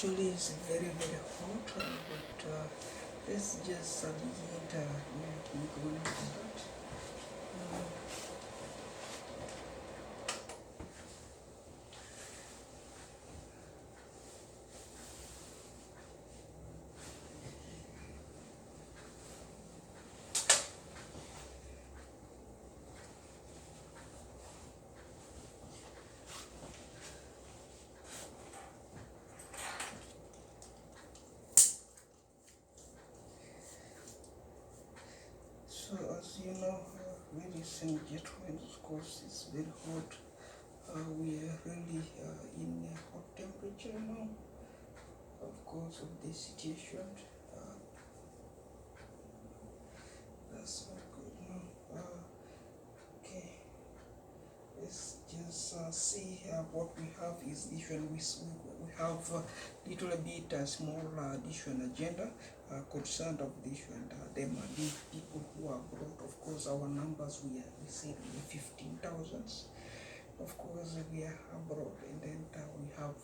Actually, it's very hot, but let's just begin going to that. So as you know, ladies and gentlemen, of course, it's very hot. We are really in a hot temperature now, of course, of the situation. Uh, that's not good. No. Okay. Let's just see what we have is different. We have little bit small addition agenda concerned of this and them and the people who are abroad. Of course, our numbers we said 15,000. Of course, we are abroad, and then we have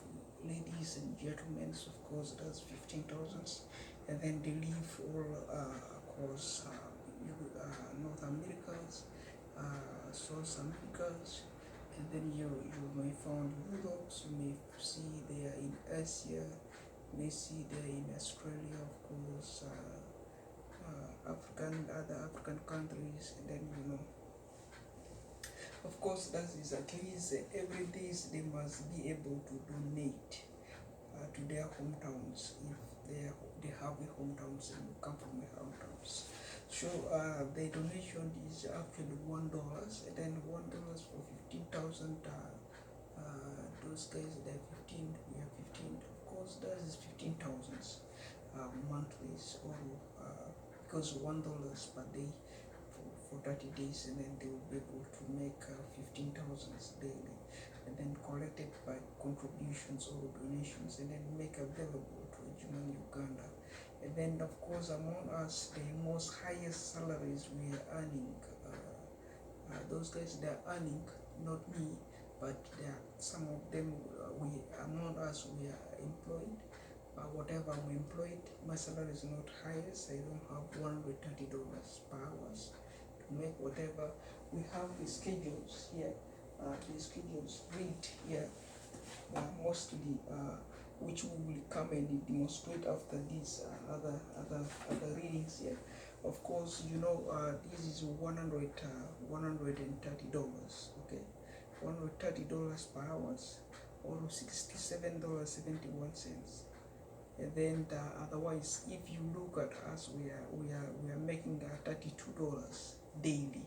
ladies and gentlemen. Of course, that's 15,000, and then they live all across North Americas, South Americas, and then you may find Europe. You may see they are in Asia, you may see they are in Australia, of course, other African countries, and then of course, that is at least every day they must be able to donate to their hometowns if they have a hometowns and come from a hometowns. So the donation is actually $1, and then $1 for 15,000. Those guys they are 15, we are 15. Of course, that is 15,000 monthly, or because $1 per day for 30 days, and then they will be able to make 15,000 daily, and then collected by contributions or donations, and then make available to Adjumani Uganda. And then of course among us, the most highest salaries we are earning, those guys they are earning, not me, but there are some of them, among us we are employed. Whatever I'm employed, my salary is not highest. I don't have $130 per hour to make whatever. We have the schedules here, the schedules read here, mostly, which we will come and demonstrate after these other readings here. Of course, this is $130, okay, $130 per hour, or $67.71. And then otherwise, if you look at us, we are making $32 daily.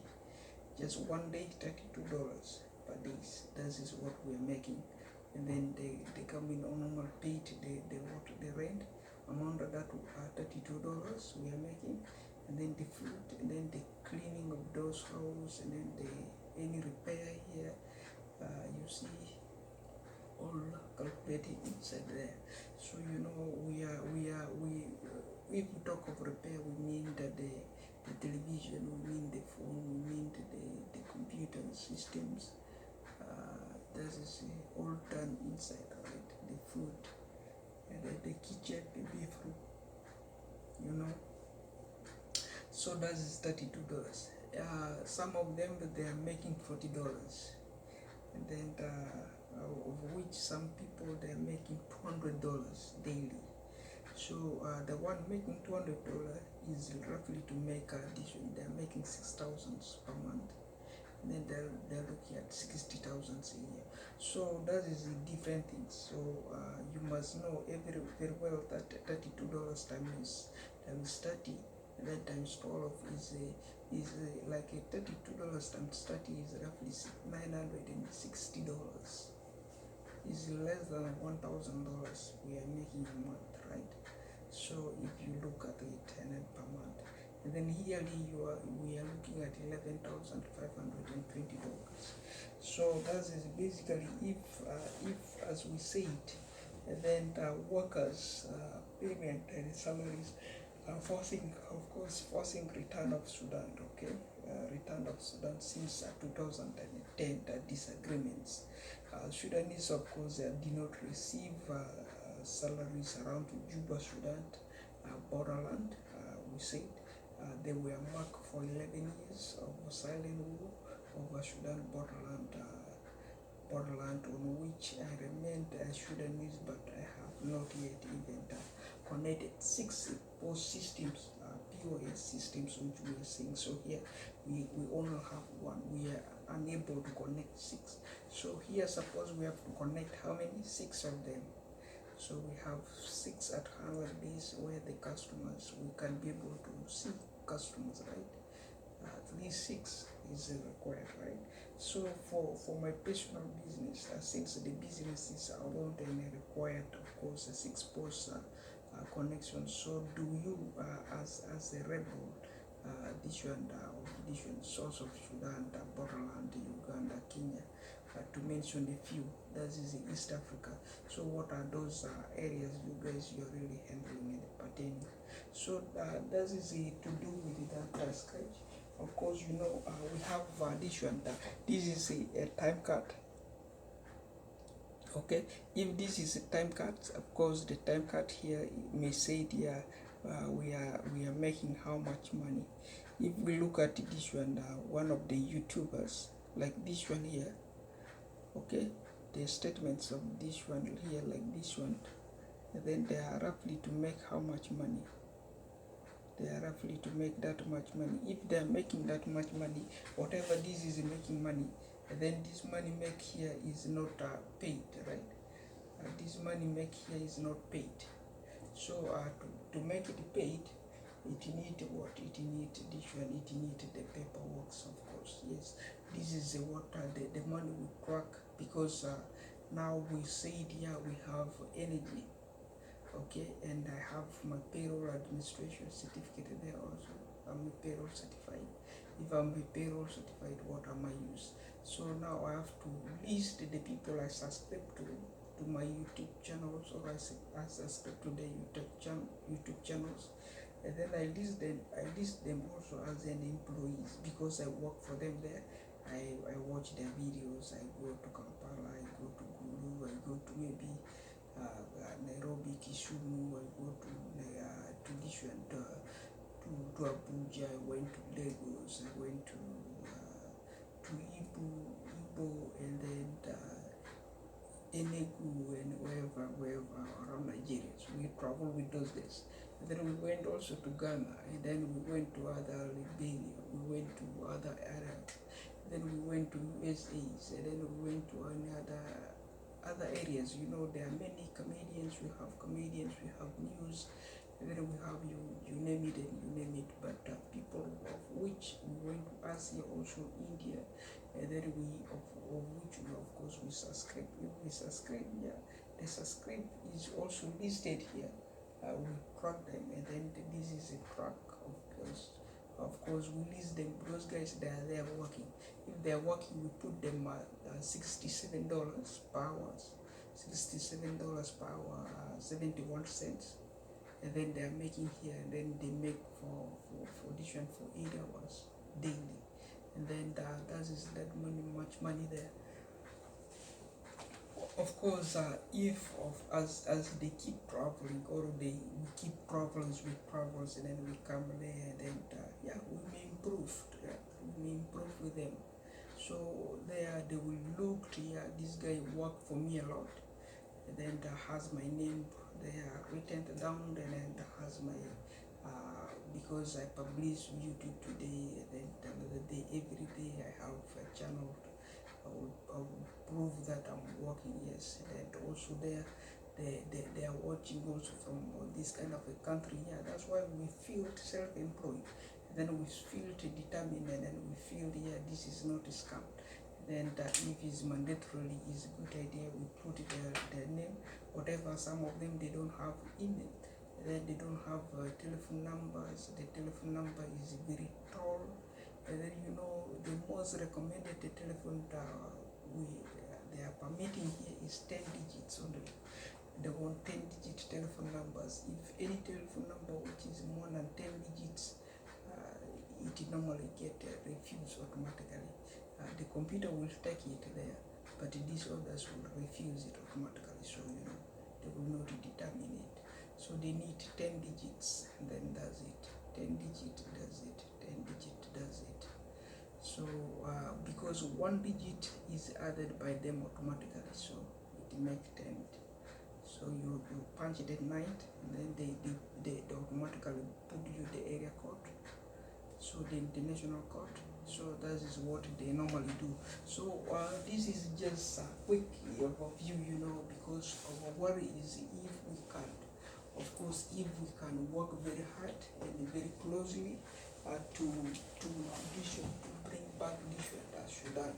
Just one day, $32 per day. That is what we are making. And then they come in on normal paid the rent amount of that $32 we are making, and then the food, and then the cleaning of those houses, and then any repair here. You see all calculated inside there. So if we talk of repair, we mean that the television, we mean the phone, we mean the computer systems. That is all done inside, right? The food, and the kitchen, the bathroom, So that is $32. Some of them they are making $40, and then of which some people they are making $200 daily. So the one making $200 is roughly to make addition. They are making 6,000 per month, and then they're looking at 60,000 a year. So that is a different thing. So you must know very well that $32 times 30, and then times 12 is like a $32 times 30 is roughly $960. Is less than $1,000 we are making a month, right? So if you look at it, and then per month, and then yearly we are looking at $11,520. So that is basically if as we said, and then workers payment and salaries are forcing return of Sudan, okay, return of Sudan since 2010 disagreements. Sudanese, of course, did not receive salaries around Juba, Sudan, borderland. We said they were marked for 11 years of silent war over Sudan borderland on which I remained Sudanese, but I have not yet even connected 6 post systems, POS systems, which we are seeing. So here we only have 1. We are unable to connect 6. So here, suppose we have to connect how many? 6 of them. So we have 6 at 100 days where the customers, we can be able to see customers, right? At least 6 is required, right? So for my personal business, since the businesses are alone and required, of course, a 6 post connection. So do you, as a rebel, different source of Sudan, borderland, Uganda, Kenya, to mention a few, that is East Africa. So what are those areas you guys you're really handling and pertaining? So that is to do with that scratch. Of course, we have addition. This is a time card. Okay, if this is a time card, of course the time card here may say here we are making how much money. If we look at this one of the YouTubers, like this one here, okay, the statements of this one here, like this one, and then they are roughly to make how much money. They are roughly to make that much money. If they are making that much money, whatever this is making money, and then this money make here is not paid, right? This money make here is not paid. So to make it paid, it need what? It need this one. It need the paperwork, of course. Yes, this is what the money we crack, because now we said here we have energy. Okay, and I have my payroll administration certificate there also. I'm a payroll certified. If I'm a payroll certified, what am I use? So now I have to list the people I subscribe to my YouTube channels, or I subscribe to the YouTube channels, and then I list them also as an employees, because I work for them there. I watch their videos. I go to Kampala, I go to Gulu, I go to maybe Nairobi, Kisumu, I go to different to Abuja, I went to Lagos, I went to Ibu, and then Enugu, and wherever around Nigeria. So we travel with those days. And then we went also to Ghana, and then we went to other Liberia, we went to other Arab, then we went to USAs, and then we went to any other areas. There are many comedians, we have news, and then we have you name it and you name it. But people of which we went to Asia, also India, and then of which we, of course, we subscribe. If we subscribe here, the subscribe is also listed here. We crack them, and then this is a crack, of course we list them. Those guys, they are working. If they are working, we put them at $67 per hour, $67 per hour, 71 cents, and then they are making here, and then they make for addition for 8 hours daily, and then that is that much money there. Of course, as they keep traveling, or we keep problems with problems, and then we come there, and then we may improve. We may improve with them. So they will look here. This guy worked for me a lot, and then has my name. They are written down, and then has my because I publish YouTube today, and then another day, every day I have a channel. I will prove that I'm working, yes, and also they are watching also from this kind of a country. Yeah, that's why we feel self-employed, and then we feel determined, and then we feel this is not a scam. Then if it's mandatory, is a good idea. We put their name, whatever. Some of them, they don't have email, then they don't have telephone numbers. The telephone number is very tall. And then the most recommended telephone they are permitting here is 10 digits only. They want 10-digit telephone numbers. If any telephone number which is more than 10 digits, it normally get refused automatically. The computer will take it there, but these others will refuse it automatically. So they they will not determine it. So they need 10 digits, and then does it. 10 digit does it. 10 digit does it. So because one digit is added by them automatically, so it makes 10. So you punch it at night, and then they automatically put you the area code, so the international code. So that is what they normally do. So this is just a quick overview, because our worry is if we can, of course, if we can work very hard and very closely to bring back this Sudan,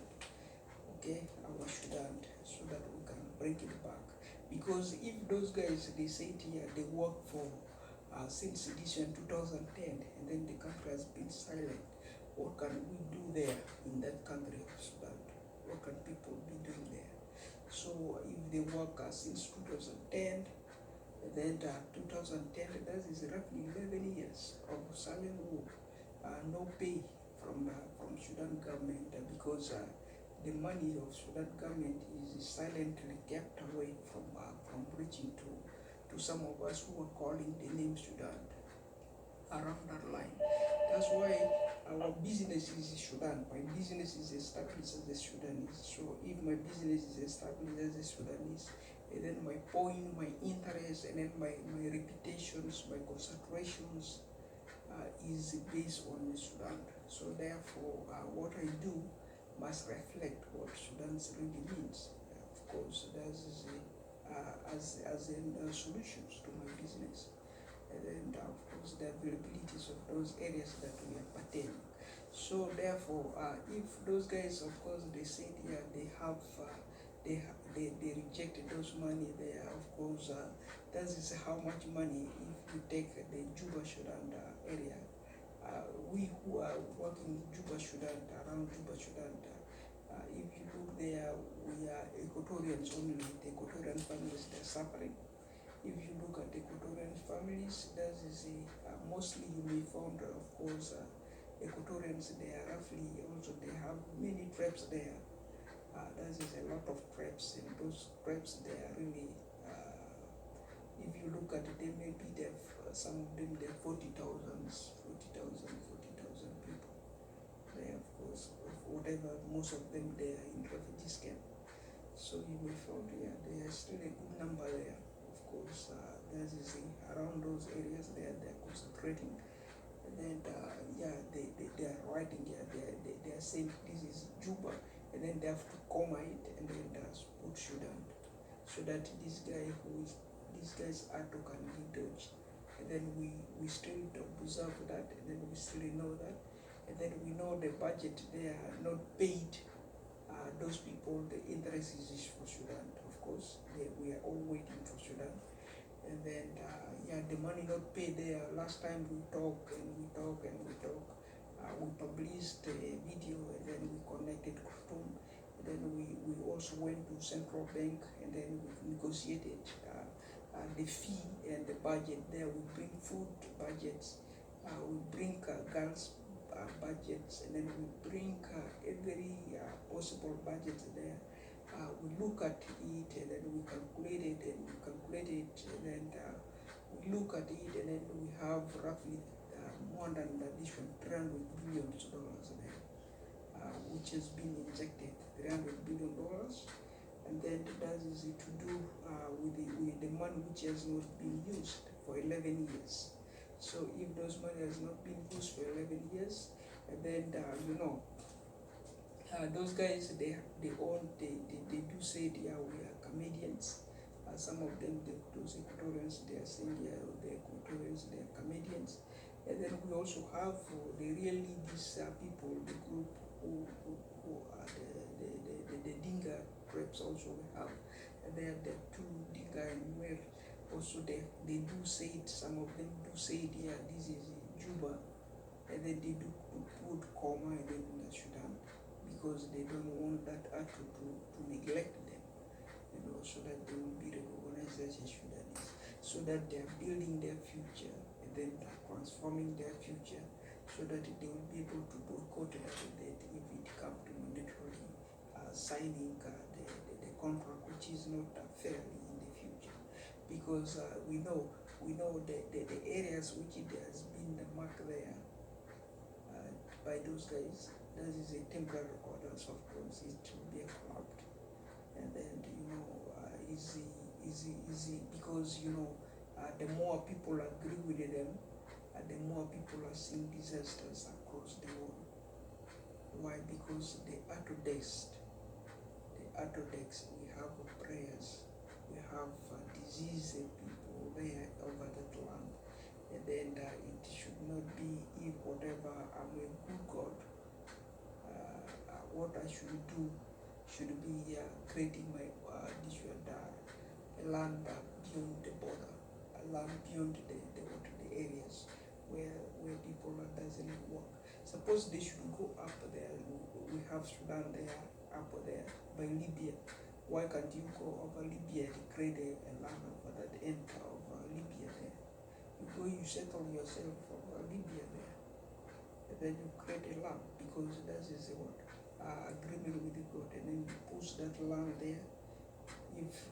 okay, our Sudan, so that we can bring it back. Because if those guys, they say here, they work for since edition 2010, and then the country has been silent, what can we do there in that country of Sudan? What can people be doing there? So if they work since 2010, then 2010, that is roughly 11 years of silent war, no pay from Sudan government, because the money of Sudan government is silently kept away from reaching to some of us who are calling the name Sudan around that line. That's why our business is Sudan. My business is established as a Sudanese. So if my business is established as a Sudanese, and then my point, my interest, and then my reputations, my concentrations is based on Sudan. So therefore, what I do must reflect what Sudan really means. Of course, that is as in solutions to my business, and then of course the availabilities of those areas that we are pertaining. So therefore, if those guys, of course, they said they have they rejected those money there, of course, that is how much money. If you take the Juba Sudan area, we who are working in Juba Sudan, around Juba Sudan, if you look there, we are Equatorians only. The Equatorian families, they're suffering. If you look at the Equatorian families, that is mostly you may find, of course, Equatorians, they are roughly also, they have many tribes there. That is a lot of tribes, and those tribes, they are really, if you look at it, they may be there, some of them, they're 40,000 people. They, of course, whatever, most of them, they are in refugees camp. So you will find, there is still a good number there. Of course, there is around those areas there, they're concentrating. And then, they are writing here, they are saying this is Juba, and then they have to comma it, and then put Sudan, so that these guys are to can be dodged. And then we still observe that, and then we still know that, and then we know the budget, they are not paid. Those people, the interest is for Sudan, of course. We are all waiting for Sudan. And then, the money not paid there. Last time we talk. We published a video, and then we connected Khartoum. And then we also went to Central Bank, and then we negotiated the fee and the budget there. We bring food budgets, we bring gas budgets, and then we bring every possible budget there. We look at it, and then we calculate it, and then we look at it, and then we have roughly more than additional $300 billion there, which has been injected, $300 billion. And then that is to do with the money which has not been used for 11 years. So if those money has not been used for 11 years, and then those guys, they do say we are Canadians. Some of them, those Equatorians, they are saying the Equatorians, they are Canadians. And then we also have these people, the group who are the Dinga tribes also we have. And they are the two Dinga and Nuer. Also they do say it, some of them do say it, this is Juba. And then they do put comma and then Sudan, because they don't want that act to neglect them, so that they will be recognized as a Sudanese, so that they are building their future, and then transforming their future, so that they will be able to boycott it if it comes to militarily signing the contract, which is not fairly in the future. because we know the areas which it has been marked there by those guys. That is a temporary orders, of course. It will be corrupt, and then easy because the more people agree with them, the more people are seeing disasters across the world. Why? Because the Autodesk, we have prayers, we have disease people there over that land, and then it should not be if whatever I'm a good God, what I should do should be creating my land beyond the border, a land beyond the areas where people doesn't work. Suppose they should go up there. We have Sudan there, up there by Libya. Why can't you go over Libya and create a land over that end of Libya there? You go, you settle yourself over Libya there, and then you create a land because that is what agreement with God, and then you push that land there. If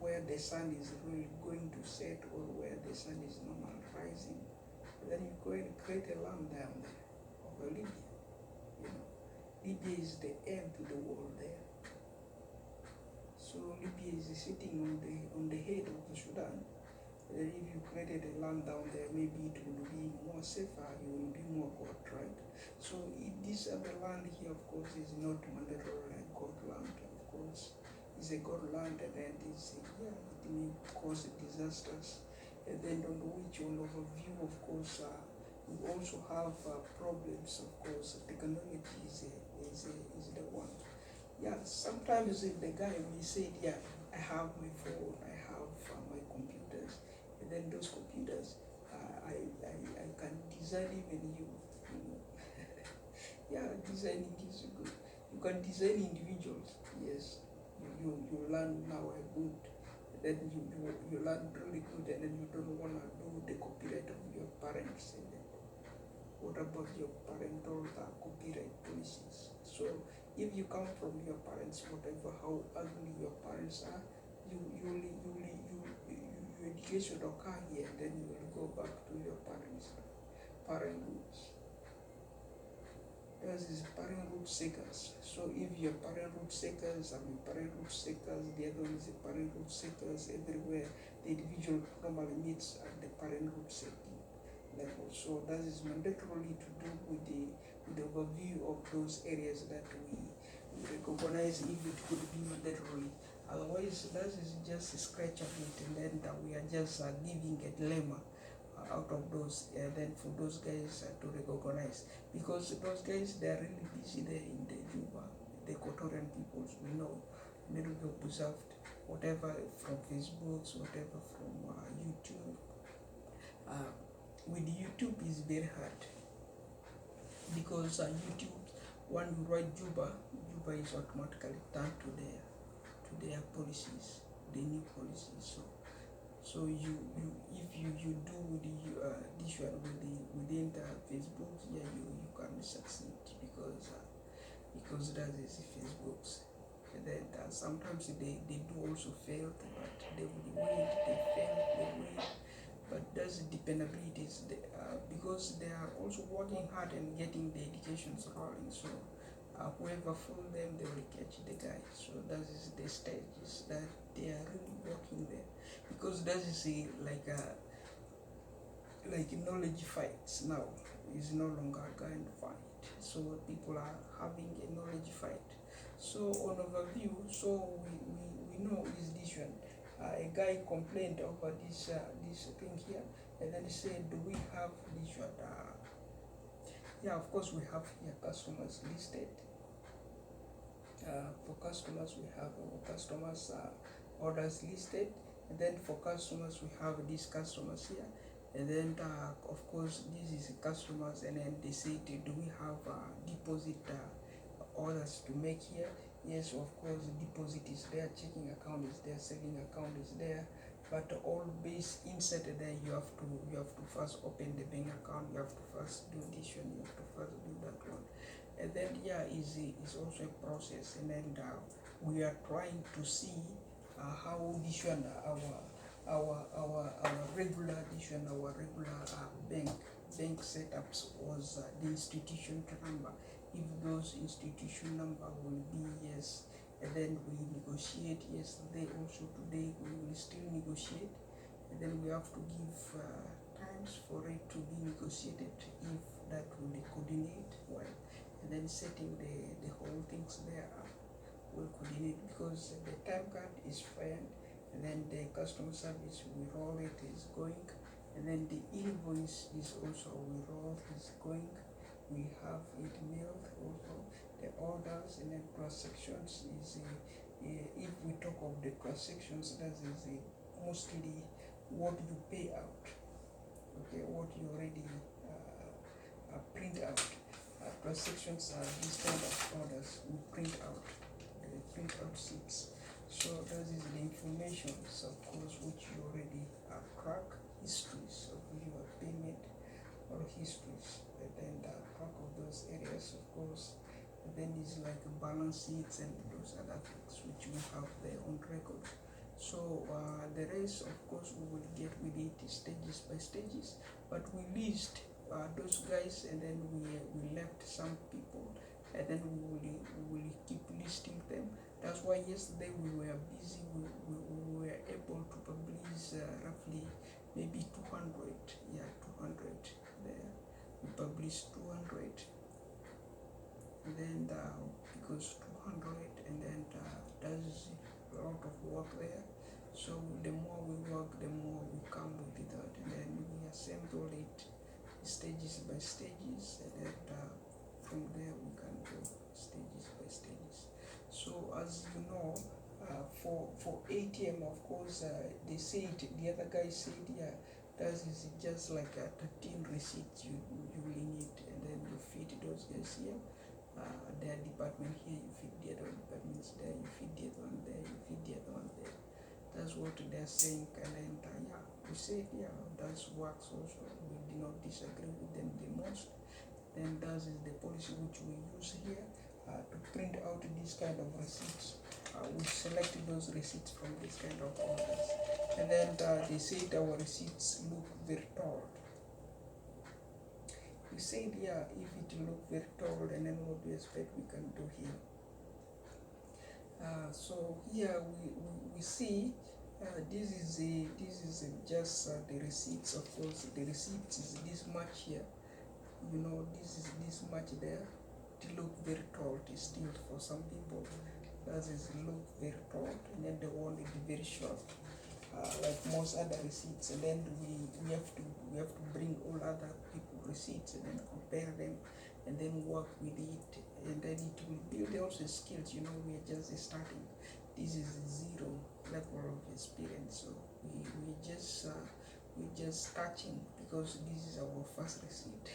where the sun is really going to set or where the sun is not rising, then you go and create a land down there over Libya. Libya is the end to the world there. So Libya is sitting on the head of the Sudan. Then if you created a land down there, maybe it will be more safer, you will be more God, right? So this other land here, of course, is not mandatory like God land, of course. It's a God land, and then it may cause disasters. And then on which on overview, of course, we also have problems, of course. Technology is the one. Yeah, sometimes if the guy may say, I have my phone, I have my computers, and then those computers, I can design even you. Designing is good. You can design individuals, yes. You learn now a good, then you learn really good, and then you don't want to do the copyright of your parents. And then what about your parental copyright policies? So if you come from your parents, whatever how ugly your parents are, your education occur here, then you will go back to your parents' parent roots. This is parent root seekers. So if your parent root seekers, parent root seekers, the other one is a parent root seekers everywhere, the individual normally meets at the parent root seeking level. So that is mandatorily to do with the overview of those areas that we recognize if it could be mandatorily. Otherwise, that is just a scratch of it, and then we are just giving a dilemma out of those, then for those guys to recognize, because those guys, they are really busy there in the Juba, the Equatorian peoples, we know, maybe we observed whatever from Facebook, whatever from YouTube. With YouTube is very hard, because YouTube, when you write Juba is automatically turned to their policies, the new policies. So you if you do with this one within the Facebook, you can succeed, because that is Facebook's. And then sometimes they do also fail, but they will win, they fail, they win. But that's dependability, because they are also working hard and getting the educations rolling. So whoever fool them, they will catch the guy. So that is the stages that they are really working there, because that is like knowledge fights now is no longer a kind of fight. So people are having a knowledge fight. So on overview, so we know is this one. A guy complained over this thing here, and then he said, do we have this one? Of course we have here customers listed. For customers, we have our customers orders listed, and then for customers we have these customers here, and then of course this is customers, and then they say, do we have deposit orders to make here? Yes, of course, deposit is there, checking account is there, saving account is there, but all base inside there, you have to first open the bank account, you have to first do this one, you have to first do that one. And then is also a process, and then we are trying to see how this one our regular addition, our regular bank setups was the institution number. If those institution number will be yes, and then we negotiate yesterday, also today we will still negotiate, and then we have to give times for it to be negotiated if that will coordinate well, and then setting the whole things there will coordinate, because the time card is fine, and then the customer service we roll it is going, and then the invoice is also we roll is going. We have it mailed also, the orders, and then cross sections is if we talk of the cross sections, that is mostly what you pay out, okay, what you already print out. Cross sections are these kind of orders we print out, the print out sheets. So that is the information, of course, which you already track histories of your payment or histories, and then track of those areas, of course. And then is like balance sheets and those other things which we have there on record. So the rest, of course, we will get with it stages by stages, but we list those guys, and then we left some people, and then we will keep listing them. That's why yesterday we were busy, we were able to publish roughly maybe 200, 200 there. We published 200, and then because 200, and then that's a lot of work there. So the more we work, the more we come with it, and then we assemble it stages by stages, and then from there we can go stages by stages. So as you know, for ATM, of course, they said, the other guy said, that is just like a 13 receipts you will need, and then you feed those guys here. Their department here, you feed the other departments there, you feed the other one there, you feed the other one there. That's what they're saying, and then we said, that works also. We did not disagree with them the most. Then that is the policy which we use here to print out these kind of receipts. We selected those receipts from this kind of orders, and then they said our receipts look very tall. We said, if it look very tall, and then what we expect we can do here. So here we see this is just the receipts. Of course, the receipts is this much here. You know, this is this much there. To look very tall, it is still for some people. That is look very tall, and then the one is very short, like most other receipts. And then we have to bring all other people receipts, and then compare them, and then work with it, and then it will build also skills. You know, we are just starting. This is zero level of experience, so we just starting, because this is our first receipt.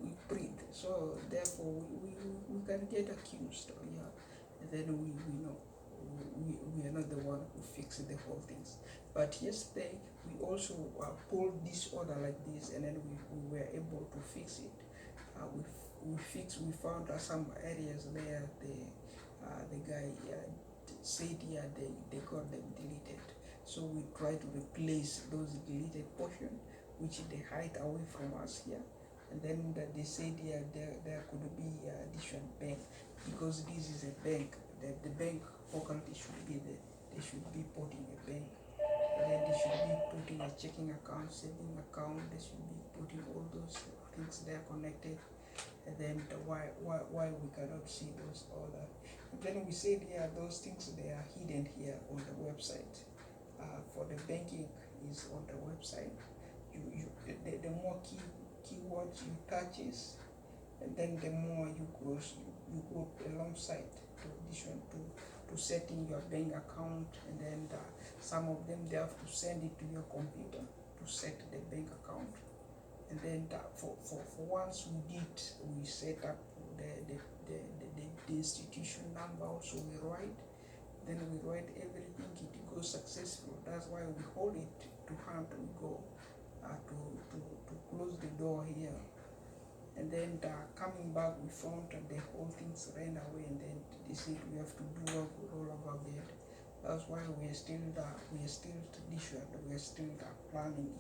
We print, so therefore we can get accused, and then we know we are not the one who fixed the whole things. But yesterday we also pulled this order like this, and then we were able to fix it. We found some areas there the guy said they got them deleted, so we try to replace those deleted portion which they hide away from us here. And then they said there could be addition bank, because this is a bank. The bank faculty should be there. They should be putting a bank, and then they should be putting a checking account, saving account. They should be putting all those things there connected. And then why we cannot see those other. And then we said those things they are hidden here on the website. For the banking is on the website. The more keywords you touches, and then the more you go alongside to addition to setting your bank account, and then some of them they have to send it to your computer to set the bank account. And then for once we set up the institution number, also we write, then we write everything, it goes successful. That's why we hold it to hand. We go to close the door here, and then coming back we found that the whole things ran away, and then they said we have to do all over again. That's why we're still tradition, we're still planning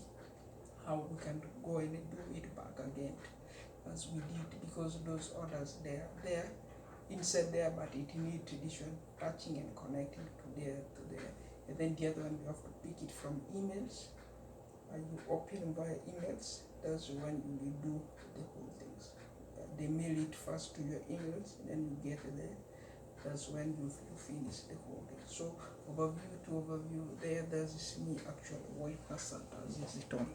how we can go and do it back again as we did, because those orders they are there inside there, but it needs tradition touching and connecting to there. And then the other one, you have to pick it from emails. You open via emails. That's when you will do the whole things. They mail it first to your emails, and then you get there. That's when you finish the whole thing. So overview to overview, there's me actually Waine Hz as is it on.